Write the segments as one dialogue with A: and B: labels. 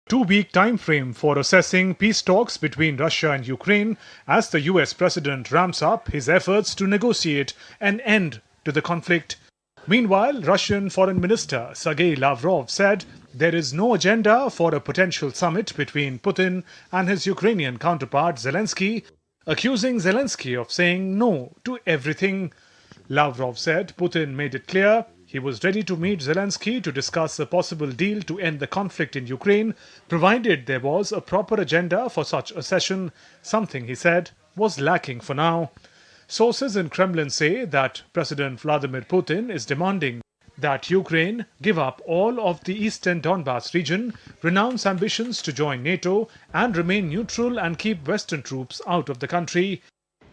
A: Two-week time frame for assessing peace talks between Russia and Ukraine as the US president ramps up his efforts to negotiate an end to the conflict. Meanwhile, Russian Foreign Minister Sergei Lavrov said there is no agenda for a potential summit between Putin and his Ukrainian counterpart Zelensky, accusing Zelensky of saying no to everything. Lavrov said Putin made it clear he was ready to meet Zelensky to discuss a possible deal to end the conflict in Ukraine, provided there was a proper agenda for such a session, something he said was lacking for now. Sources in Kremlin say that President Vladimir Putin is demanding that Ukraine give up all of the eastern Donbas region, renounce ambitions to join NATO, and remain neutral and keep Western troops out of the country.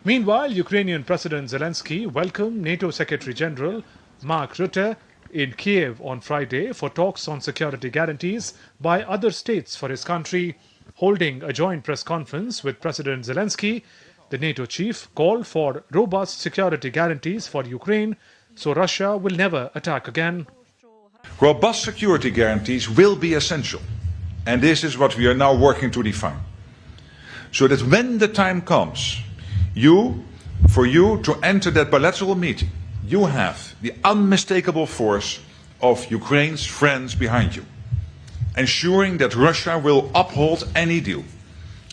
A: Meanwhile, Ukrainian President Zelensky welcomed NATO Secretary General Mark Rutte in Kiev on Friday for talks on security guarantees by other states for his country. Holding a joint press conference with President Zelensky, the NATO chief called for robust security guarantees for Ukraine so Russia will never attack again.
B: Robust security guarantees will be essential, and this is what we are now working to define. So that when the time comes, for you to enter that bilateral meeting, you have the unmistakable force of Ukraine's friends behind you, ensuring that Russia will uphold any deal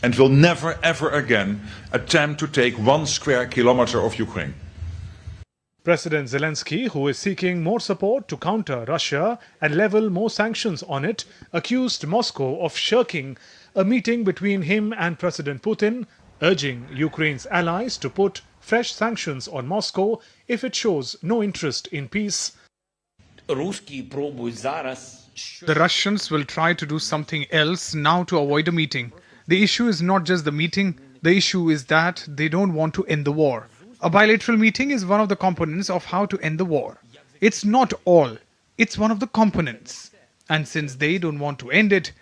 B: and will never ever again attempt to take 1 square kilometer of Ukraine.
A: President Zelensky, who is seeking more support to counter Russia and level more sanctions on it, accused Moscow of shirking a meeting between him and President Putin, urging Ukraine's allies to put fresh sanctions on Moscow if it shows no interest in peace.
C: The Russians will try to do something else now to avoid a meeting. The issue is not just the meeting, the issue is that they don't want to end the war. A bilateral meeting is one of the components of how to end the war. It's not all, it's one of the components. And since they don't want to end it,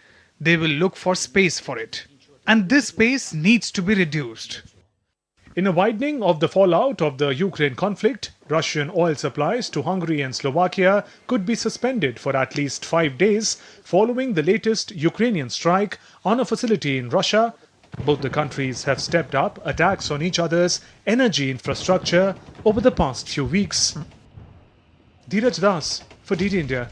C: they will look for space for it. And this space needs to be reduced.
A: In a widening of the fallout of the Ukraine conflict, Russian oil supplies to Hungary and Slovakia could be suspended for at least 5 days following the latest Ukrainian strike on a facility in Russia. Both the countries have stepped up attacks on each other's energy infrastructure over the past few weeks. Dheeraj Das for DD India.